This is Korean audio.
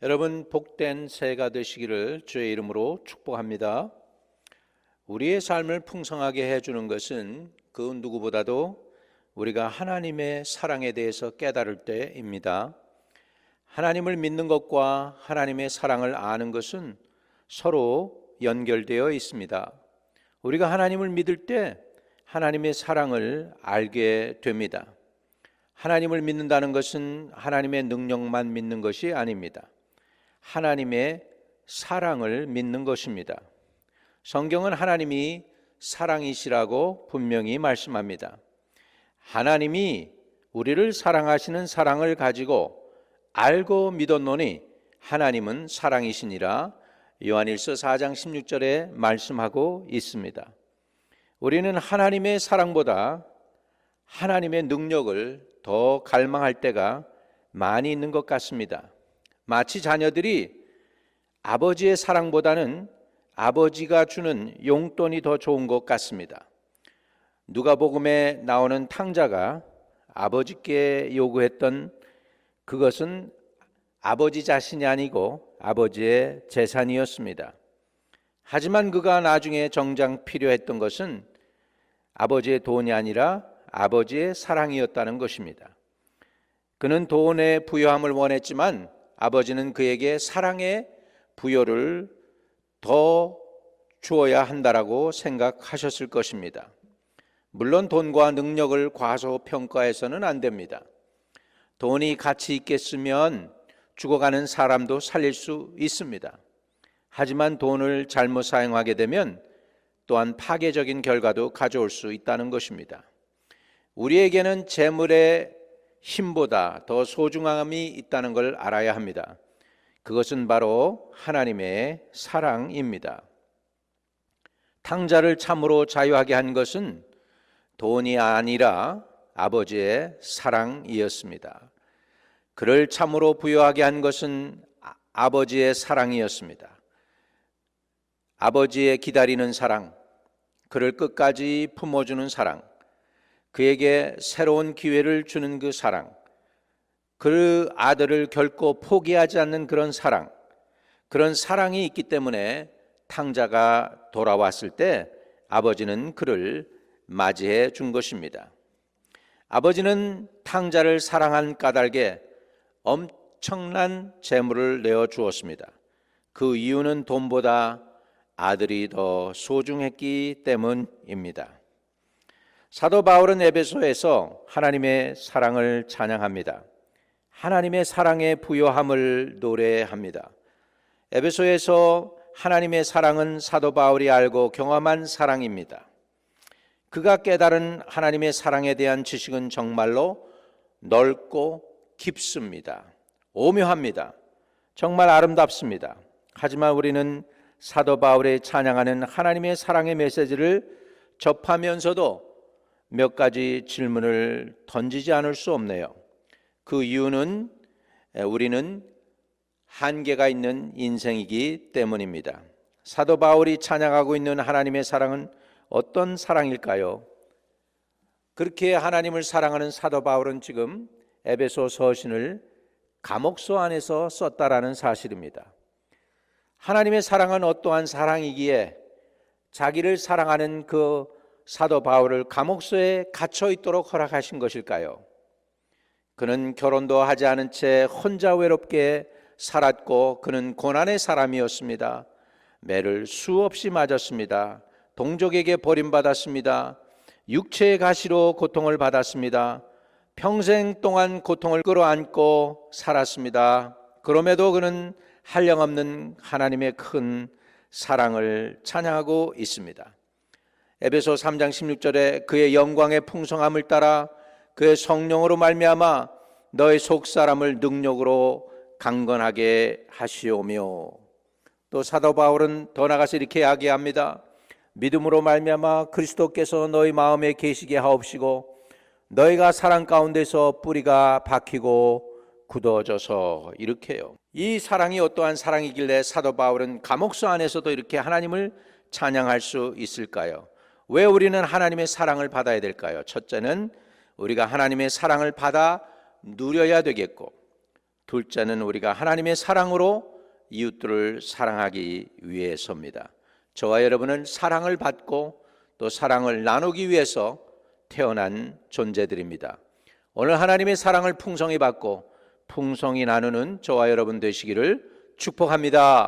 여러분 복된 새해가 되시기를 주의 이름으로 축복합니다. 우리의 삶을 풍성하게 해주는 것은 그 누구보다도 우리가 하나님의 사랑에 대해서 깨달을 때입니다. 하나님을 믿는 것과 하나님의 사랑을 아는 것은 서로 연결되어 있습니다. 우리가 하나님을 믿을 때 하나님의 사랑을 알게 됩니다. 하나님을 믿는다는 것은 하나님의 능력만 믿는 것이 아닙니다. 하나님의 사랑을 믿는 것입니다. 성경은 하나님이 사랑이시라고 분명히 말씀합니다. 하나님이 우리를 사랑하시는 사랑을 가지고 알고 믿었노니 하나님은 사랑이시니라 요한일서 4장 16절에 말씀하고 있습니다. 우리는 하나님의 사랑보다 하나님의 능력을 더 갈망할 때가 많이 있는 것 같습니다. 마치 자녀들이 아버지의 사랑보다는 아버지가 주는 용돈이 더 좋은 것 같습니다. 누가복음에 나오는 탕자가 아버지께 요구했던 그것은 아버지 자신이 아니고 아버지의 재산이었습니다. 하지만 그가 나중에 정작 필요했던 것은 아버지의 돈이 아니라 아버지의 사랑이었다는 것입니다. 그는 돈의 부요함을 원했지만 아버지는 그에게 사랑의 부여를 더 주어야 한다라고 생각하셨을 것입니다. 물론 돈과 능력을 과소평가해서는 안 됩니다. 돈이 가치 있게 쓰면 죽어가는 사람도 살릴 수 있습니다. 하지만 돈을 잘못 사용하게 되면 또한 파괴적인 결과도 가져올 수 있다는 것입니다. 우리에게는 재물의 힘보다 더 소중함이 있다는 걸 알아야 합니다. 그것은 바로 하나님의 사랑입니다. 탕자를 참으로 자유하게 한 것은 돈이 아니라 아버지의 사랑이었습니다. 그를 참으로 부유하게 한 것은 아버지의 사랑이었습니다. 아버지의 기다리는 사랑, 그를 끝까지 품어주는 사랑, 그에게 새로운 기회를 주는 그 사랑, 그 아들을 결코 포기하지 않는 그런 사랑, 그런 사랑이 있기 때문에 탕자가 돌아왔을 때 아버지는 그를 맞이해 준 것입니다. 아버지는 탕자를 사랑한 까닭에 엄청난 재물을 내어 주었습니다. 그 이유는 돈보다 아들이 더 소중했기 때문입니다. 사도 바울은 에베소에서 하나님의 사랑을 찬양합니다. 하나님의 사랑의 부요함을 노래합니다. 에베소에서 하나님의 사랑은 사도 바울이 알고 경험한 사랑입니다. 그가 깨달은 하나님의 사랑에 대한 지식은 정말로 넓고 깊습니다. 오묘합니다. 정말 아름답습니다. 하지만 우리는 사도 바울의 찬양하는 하나님의 사랑의 메시지를 접하면서도 몇 가지 질문을 던지지 않을 수 없네요. 그 이유는 우리는 한계가 있는 인생이기 때문입니다. 사도 바울이 찬양하고 있는 하나님의 사랑은 어떤 사랑일까요? 그렇게 하나님을 사랑하는 사도 바울은 지금 에베소 서신을 감옥소 안에서 썼다라는 사실입니다. 하나님의 사랑은 어떠한 사랑이기에 자기를 사랑하는 그 사도 바울을 감옥소에 갇혀 있도록 허락하신 것일까요? 그는 결혼도 하지 않은 채 혼자 외롭게 살았고 그는 고난의 사람이었습니다. 매를 수없이 맞았습니다. 동족에게 버림받았습니다. 육체의 가시로 고통을 받았습니다. 평생 동안 고통을 끌어안고 살았습니다. 그럼에도 그는 한량없는 하나님의 큰 사랑을 찬양하고 있습니다. 에베소 3장 16절에 그의 영광의 풍성함을 따라 그의 성령으로 말미암아 너의 속사람을 능력으로 강건하게 하시오며, 또 사도 바울은 더 나가서 이렇게 이야기합니다. 믿음으로 말미암아 그리스도께서 너희 마음에 계시게 하옵시고 너희가 사랑 가운데서 뿌리가 박히고 굳어져서, 이렇게요. 이 사랑이 어떠한 사랑이길래 사도 바울은 감옥소 안에서도 이렇게 하나님을 찬양할 수 있을까요? 왜 우리는 하나님의 사랑을 받아야 될까요? 첫째는 우리가 하나님의 사랑을 받아 누려야 되겠고, 둘째는 우리가 하나님의 사랑으로 이웃들을 사랑하기 위해서입니다. 저와 여러분은 사랑을 받고 또 사랑을 나누기 위해서 태어난 존재들입니다. 오늘 하나님의 사랑을 풍성히 받고 풍성히 나누는 저와 여러분 되시기를 축복합니다.